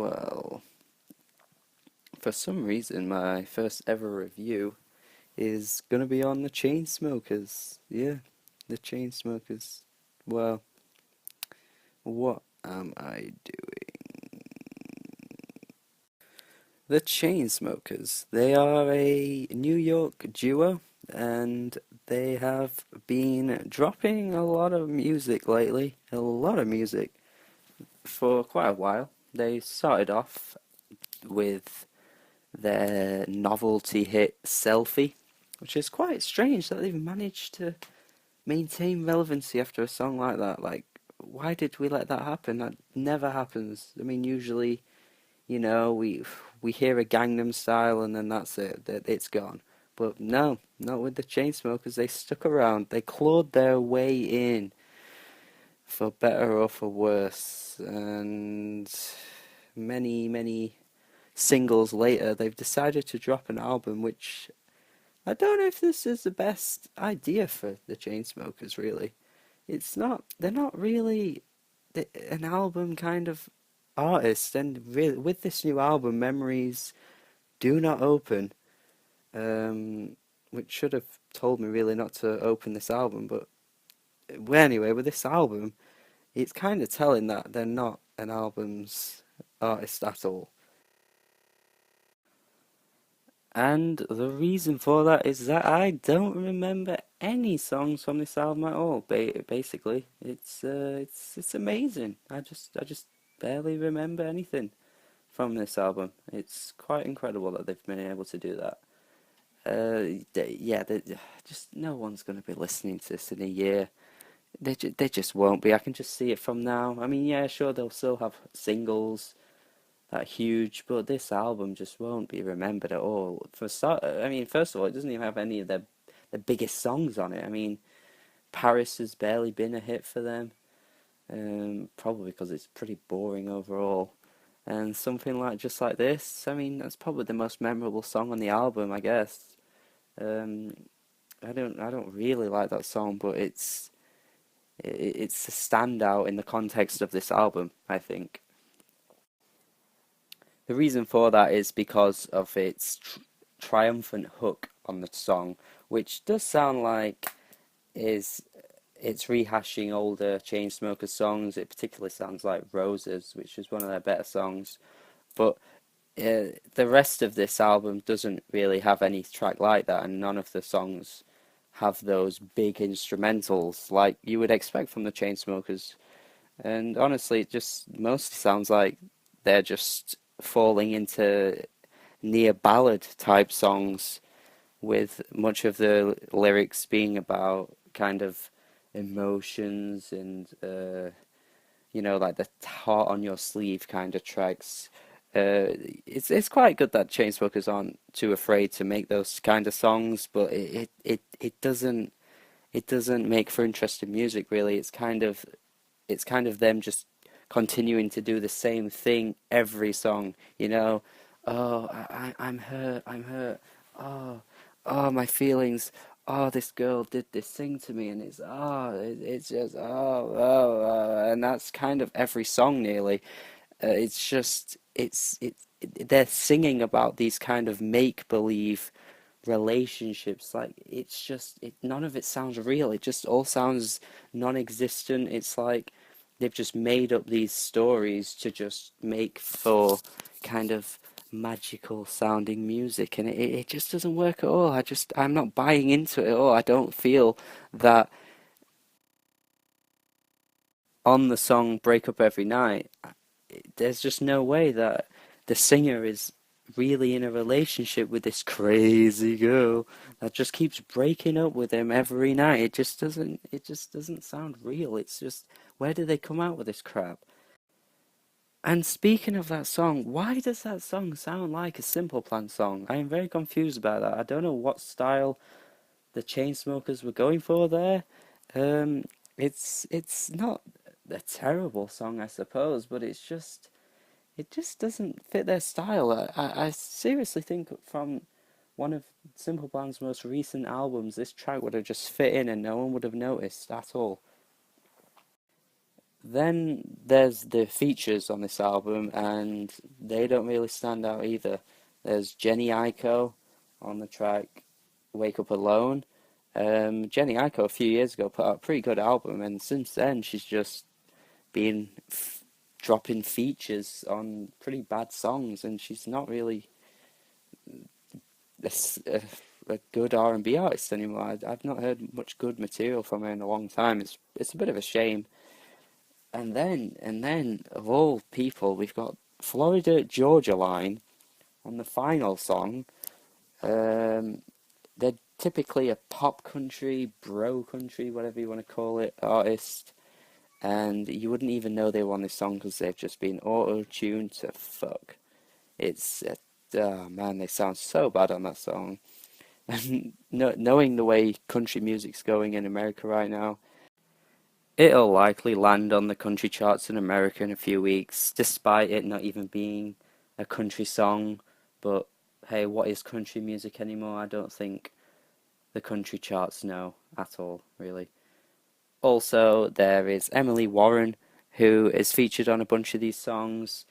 Well, for some reason, my first ever review is gonna be on the Chainsmokers. Yeah, the Chainsmokers. Well, what am I doing? The Chainsmokers. They are a New York duo, and they have been dropping a lot of music lately. A lot of music for quite a while. They started off with their novelty hit Selfie, which is quite strange that they've managed to maintain relevancy after a song like that. Like, why did we let that happen? That never happens. I mean, usually, we hear a Gangnam Style and then that's it. That it's gone. But no, not with the Chainsmokers. They stuck around. They clawed their way in, for better or for worse. And many singles later, they've decided to drop an album, which I don't know if this is the best idea for the Chainsmokers, really. It's not, they're not really an album kind of artist, and really, with this new album, Memories Do Not Open, which should have told me really not to open this album, but well, anyway, with this album, it's kind of telling that they're not an album's artist at all. And the reason for that is that I don't remember any songs from this album at all. Basically, it's amazing. I just barely remember anything from this album. It's quite incredible that they've been able to do that. Yeah, just no one's gonna be listening to this in a year. They just won't be. I can just see it from now. I mean, yeah, sure, they'll still have singles that huge, but this album just won't be remembered at all. For start, I mean, first of all, it doesn't even have any of the biggest songs on it. I mean, Paris has barely been a hit for them, probably because it's pretty boring overall. And something like Just Like This, I mean, that's probably the most memorable song on the album, I guess. Um, I don't really like that song, but it's a standout in the context of this album, I think. The reason for that is because of its triumphant hook on the song, which does sound like is it's rehashing older Chainsmokers songs. It particularly sounds like Roses, which is one of their better songs. But the rest of this album doesn't really have any track like that, and none of the songs have those big instrumentals like you would expect from the Chainsmokers. And honestly, it just mostly sounds like they're just falling into near ballad type songs, with much of the lyrics being about kind of emotions and like the heart on your sleeve kind of tracks. It's quite good that Chainsmokers aren't too afraid to make those kind of songs, but it doesn't make for interesting music really. It's kind of them just continuing to do the same thing every song, you know. Oh, I'm hurt, I'm hurt. Oh, oh, my feelings. Oh, this girl did this thing to me, and it's just and that's kind of every song nearly. It's just they're singing about these kind of make believe relationships. Like none of it sounds real. It just all sounds non-existent. It's like they've just made up these stories to just make for kind of magical sounding music, and it just doesn't work at all. I'm not buying into it at all. I don't feel that on the song Breakup Every Night, there's just no way that the singer is really in a relationship with this crazy girl that just keeps breaking up with him every night. It just doesn't sound real. It's just, where do they come out with this crap? And speaking of that song, why does that song sound like a Simple Plan song? I am very confused about that. I don't know what style the Chainsmokers were going for there. Um, it's not a terrible song, I suppose, but it just doesn't fit their style. I seriously think from one of Simple Plan's most recent albums, this track would have just fit in and no one would have noticed at all. Then there's the features on this album, and they don't really stand out either. There's Jenny Aiko on the track Wake Up Alone. Jenny Aiko a few years ago put out a pretty good album, and since then she's just been dropping features on pretty bad songs, and she's not really a, a good R&B artist anymore. I've not heard much good material from her in a long time. It's a bit of a shame. And then of all people, we've got Florida Georgia Line on the final song. Um, they're typically a pop country, bro country, whatever you want to call it, artist, and you wouldn't even know they were on this song because they've just been auto-tuned to fuck. It's oh man, they sound so bad on that song. And knowing the way country music's going in America right now, it'll likely land on the country charts in America in a few weeks, despite it not even being a country song. But hey, what is country music anymore? I don't think the country charts know at all, really. Also, there is Emily Warren, who is featured on a bunch of these songs.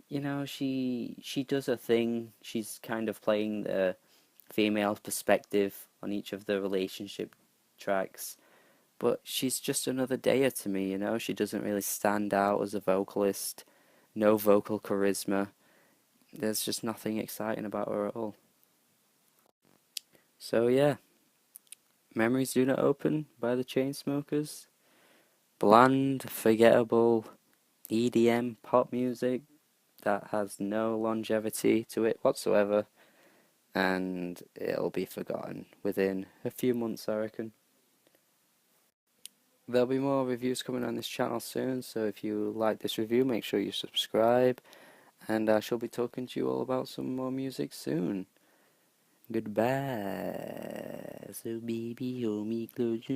You know, she does a thing. She's kind of playing the female perspective on each of the relationship tracks. But she's just another Daya to me, you know? She doesn't really stand out as a vocalist. No vocal charisma. There's just nothing exciting about her at all. So yeah, Memories Do Not Open by the Chainsmokers. Bland, forgettable EDM pop music that has no longevity to it whatsoever, and it'll be forgotten within a few months, I reckon. There'll be more reviews coming on this channel soon, so if you like this review, make sure you subscribe, and I shall be talking to you all about some more music soon. Goodbye. So baby, hold me closer.